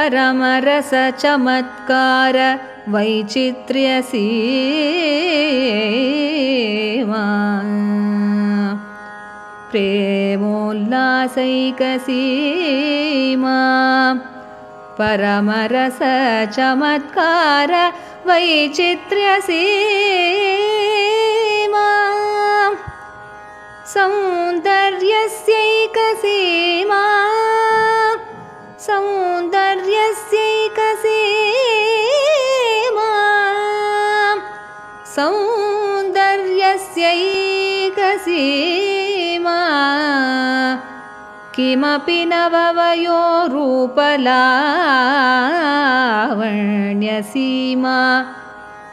परमरस चमत्कार वैचित्र्य सीमा प्रेमोल्लासैक सीमा परमरस चमत्कार वैचित्र्य सीमा सौन्दर्यस्यैक सीमा सौन्दर्यस्यैक सीमा सौन्दर्यस्यैक सीमा किमपि नववयो रूपलावण्यसीमा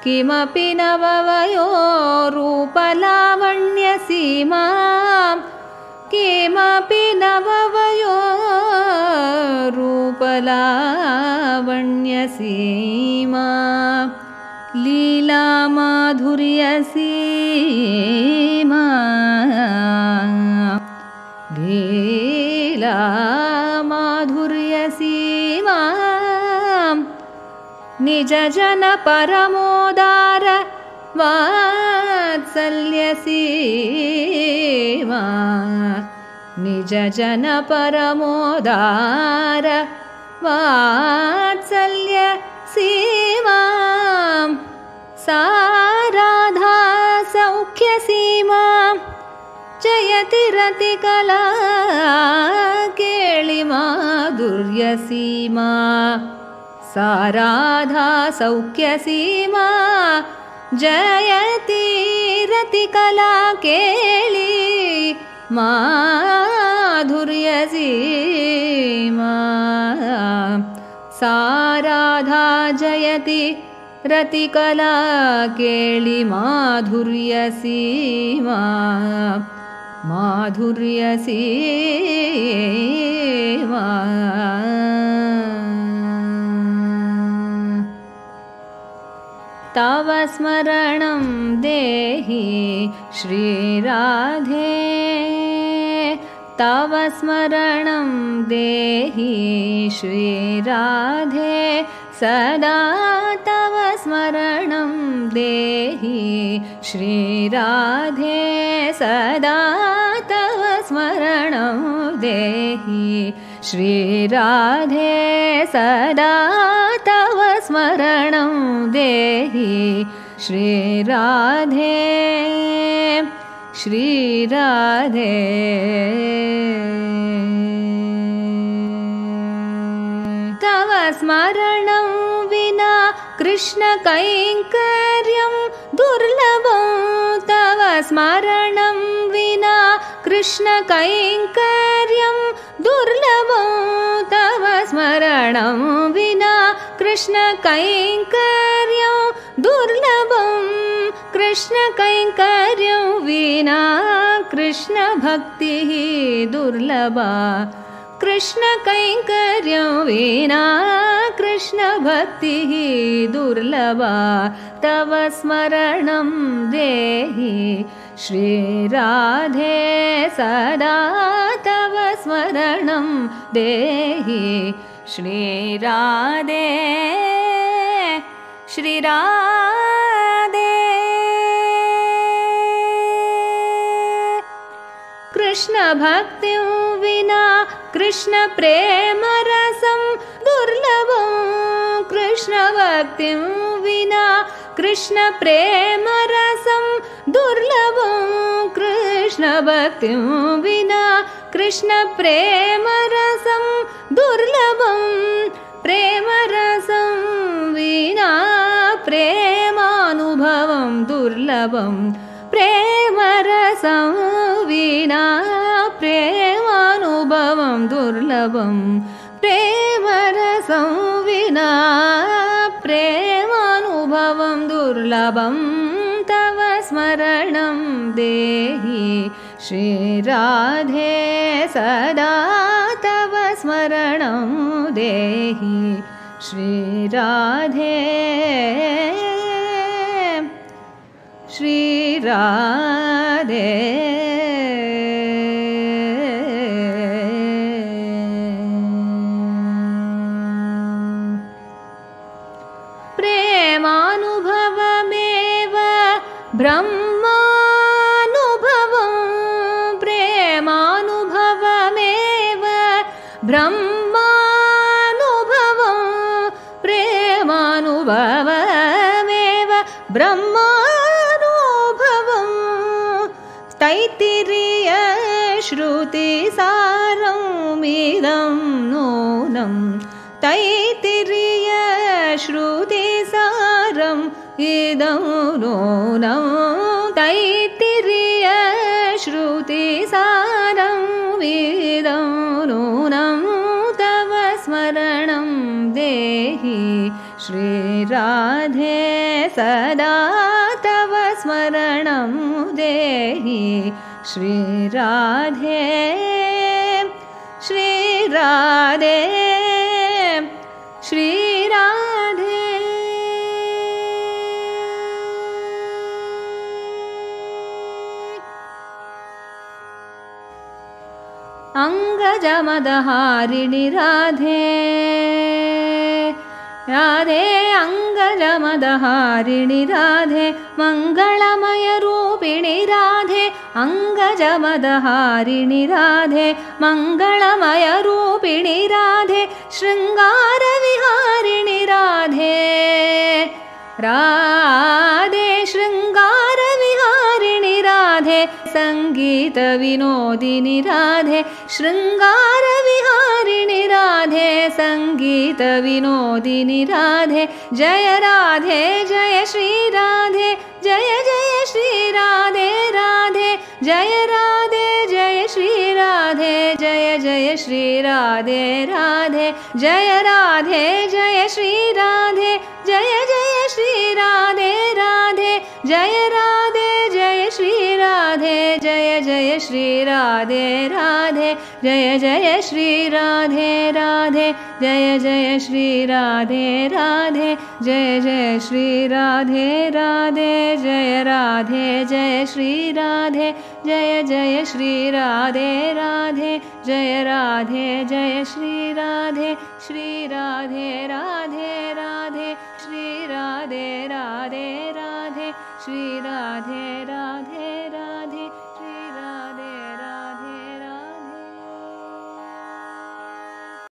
किमपि नववयो रूपलावण्यसीमा किमपि नववयो रूपलावण्यसीमा लीलामाधुर्यसीमा लीलामाधुर्यसीमा निजजन परमोदार वात्सल्यसीमा निजजन परमोदार वात्सल्यसीमा साराधा सौख्यसीमा जयति रतिकला केळिमाधुर्यसीमा साराधा सौख्यसीमा जयति रतिकला केळि माधुर्यसीमा साराधा जयति रतिकला केळि माधुर्यसीमा माधुर्यसीमा तव स्मरणं देहि श्रीराधे तव स्मरणं देहि श्रीराधे सदा तव स्मरणं देहि श्रीराधे सदा तव स्मरणं देहि श्रीराधे सदा तव स्मरणं देहि श्रीराधे श्रीराधे तव स्मरणं विना कृष्ण कैङ्कर्यं दुर्लभं तव स्मरणं विना कृष्ण कैङ्कर्यं दुर्लभं तव स्मरणं विना कृष्ण कैङ्कर्यं दुर्लभं कृष्ण कैङ्कर्यं विना कृष्ण भक्तिः दुर्लभा कृष्ण कैङ्कर्यं विना कृष्ण भक्तिः दुर्लभा तव स्मरणं देहि श्रीराधे सदा तव स्मरणं देहि श्रीराधे श्रीराधे कृष्ण भक्तिं विना कृष्ण प्रेम रसं दुर्लभं कृष्ण भक्तिं विना कृष्ण प्रेम रसं दुर्लभं कृष्ण भक्तिं विना कृष्ण प्रेम रसं दुर्लभं प्रेम रसं विना प्रेमानुभवं दुर्लभं प्रेम रसं विना प्रेमानुभवं दुर्लभं प्रेम रसं विना प्रेमानुभवं दुर्लभं तव स्मरणं देहि श्रीराधे सदा तव स्मरणं देहि श्रीराधे श्रीराधे ब्रह्मानुभवं प्रेमानुभवमेव ब्रह्मानुभवं प्रेमानुभवमेव ब्रह्मानुभवं तैत्तिरीय श्रुतिसारमिदं नूनं तैत्तिरीय श्रुतिसारम् इदं नूनं तैत्तिरीय श्रुतिसारम् इदं नूनं तव स्मरणं देहि श्रीराधे सदा तव स्मरणं देहि श्रीराधे श्रीराधे श्रीराधे अंगजमदहारिणि राधे राधे अंगजमदहारिणि राधे मंगलमय रूपिणि राधे अंगजमदहारिणि राधे मंगलमय रूपिणि राधे शृंगार विहारिणि राधे राधे शृंगार विहारिणि राधे संगीत विनोदिनि राधे शृंगार विहारिणि राधे संगीत विनोदिनि राधे जय राधे जय श्री राधे जय जय श्री राधे राधे जय राधे जय श्री राधे जय जय श्री राधे राधे जय राधे जय श्री राधे जय जय श्री राधे राधे जय राधे जय श्री राधे जय जय श्री राधे राधे जय जय श्री राधे राधे जय जय श्री राधे राधे जय जय श्री राधे राधे जय राधे जय श्री राधे जय जय श्री राधे राधे जय राधे जय श्री राधे राधे राधे श्री राधे राधे राधे श्री राधे राधे